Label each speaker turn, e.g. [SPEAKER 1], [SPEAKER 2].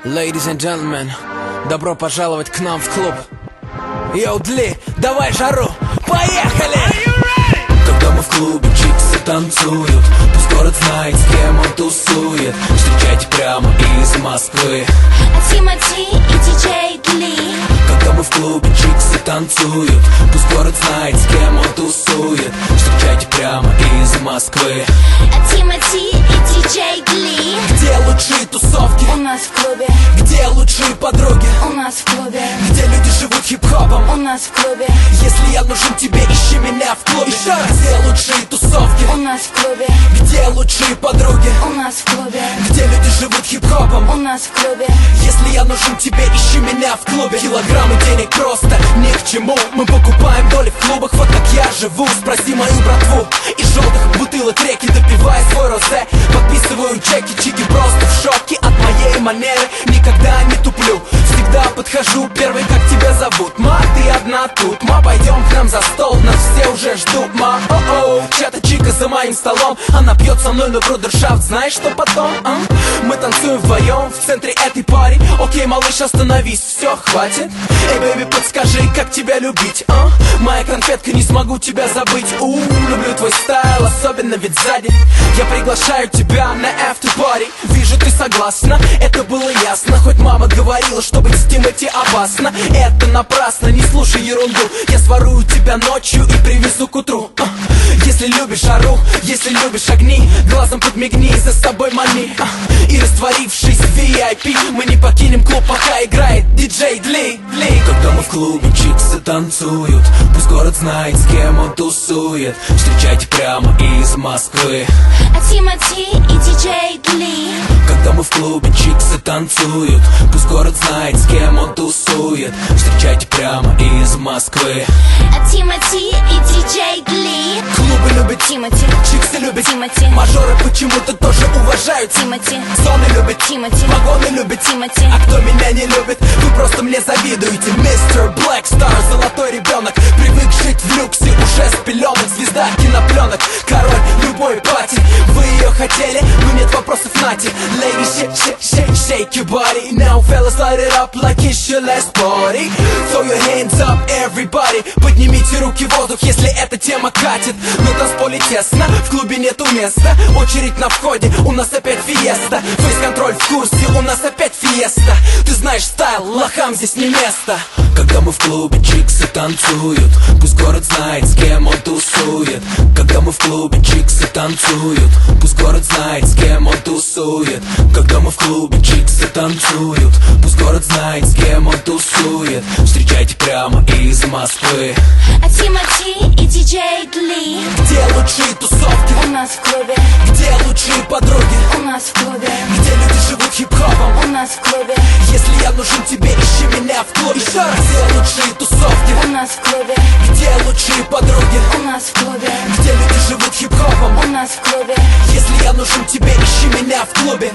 [SPEAKER 1] Ladies and gentlemen, добро пожаловать к нам в клуб. Йоу, Дли, давай жару, поехали!
[SPEAKER 2] Когда мы в клубе, чиксы танцуют, пусть город знает, с кем он тусует. Встречайте прямо из Москвы
[SPEAKER 3] Тимати и диджей Дли.
[SPEAKER 2] Когда мы в клубе, чиксы танцуют, пусть город знает, с кем он тусует. Встречайте прямо из Москвы
[SPEAKER 3] Тимати и диджей Дли.
[SPEAKER 2] Где лучшие тусовки?
[SPEAKER 3] У нас в клубе.
[SPEAKER 2] Где лучшие подруги?
[SPEAKER 3] У нас в клубе.
[SPEAKER 2] Где люди живут хип-хопом?
[SPEAKER 3] У нас в клубе.
[SPEAKER 2] Если я нужен тебе, ищи меня в клубе. Еще раз. Где лучшие тусовки?
[SPEAKER 3] У нас в клубе.
[SPEAKER 2] Где лучшие подруги?
[SPEAKER 3] У нас в клубе.
[SPEAKER 2] Где люди живут хип-хопом?
[SPEAKER 3] У нас в клубе.
[SPEAKER 2] Если я нужен тебе, ищи меня в клубе. Килограммы денег просто ни к чему. Мы покупаем доли в клубах, вот как я живу. Спроси мою братву. Из желтых бутылок реки допивая свой розе. Подписываю чеки, чики просто в шоке от моей манеры. Никогда не туплю, всегда подхожу первый, как тебя зовут. Ма, ты одна тут, ма, пойдем к нам за стол. Нас все уже ждут, ма, о-о. Чья-то чика за моим столом. Она пьет со мной на брудершафт, знаешь, что потом? Мы танцуем вдвоем в центре этой пари. Окей, малыш, остановись, все, хватит. Эй, бэйби, подскажи, как тебя любить, Моя конфетка, не смогу тебя забыть. Люблю твой стайл, особенно ведь сзади. Я приглашаю тебя на after-party. Вижу, ты согласна, это было ясно. Хоть мама говорила, что быть с Тимати опасно. Это напрасно, не слушай ерунду. Я сворую тебя ночью и привезу к утру. Если любишь жару, если любишь огни, глазом подмигни, за собой мани. И растворившись в VIP, мы не покинем клуб, пока играет диджей Дли. Когда мы в клубе, чиксы танцуют, пусть город знает, с кем он тусует. Встречайте прямо из Москвы
[SPEAKER 3] Тимати и диджей Дли.
[SPEAKER 2] Когда мы в клубе, чиксы танцуют, пусть город знает, с кем он тусует. Встречайте прямо из Москвы
[SPEAKER 3] Тимати и диджей Дли.
[SPEAKER 2] Клубы любят
[SPEAKER 3] Тимати,
[SPEAKER 2] чиксы любят
[SPEAKER 3] Тимати.
[SPEAKER 2] Мажоры почему-то тоже уважают
[SPEAKER 3] Тимати,
[SPEAKER 2] Зоны любят
[SPEAKER 3] Тимати.
[SPEAKER 2] Вагоны любят
[SPEAKER 3] Тимати.
[SPEAKER 2] А кто меня не любит, вы просто мне завидуете. Мистер Блэк Стар, золотой ребенок, привык жить в люксе, уже с пеленок. Звезда кинопленок, король любой пати. Вы ее хотели, но нет вопросов, нате. Ladies, shake your body. Now fellas, light it up like it's your last party. Throw your hands up, everybody. Поднимите руки в воздух, если эта тема катит. На танцполе тесно, в клубе нету места. Очередь на входе, у нас опять фиеста. Фейс-контроль в курсе, у нас опять фиеста. Ты знаешь стайл, лохам здесь не место. Когда мы в клубе, чиксы танцуют, пусть город знает, с кем он тусует. Когда мы в клубе, чиксы танцуют, пусть город знает, с кем он тусует. Когда мы в клубе, чиксы танцуют, пусть город знает, с кем он тусует. Встречайте прямо из Москвы
[SPEAKER 3] Тимати и диджей Дли.
[SPEAKER 2] Где лучшие тусовки?
[SPEAKER 3] У нас в клубе.
[SPEAKER 2] Где лучшие подруги?
[SPEAKER 3] У нас в клубе.
[SPEAKER 2] Где люди живут хип-хопом?
[SPEAKER 3] У нас в клубе.
[SPEAKER 2] Если я нужен тебе, ищи меня в клубе. Еще раз. Где лучшие тусовки?
[SPEAKER 3] У нас в клубе.
[SPEAKER 2] Где лучшие подруги?
[SPEAKER 3] У нас в клубе.
[SPEAKER 2] Где люди живут хип-хопом?
[SPEAKER 3] У нас в клубе.
[SPEAKER 2] Если я нужен тебе, ищи меня в клубе.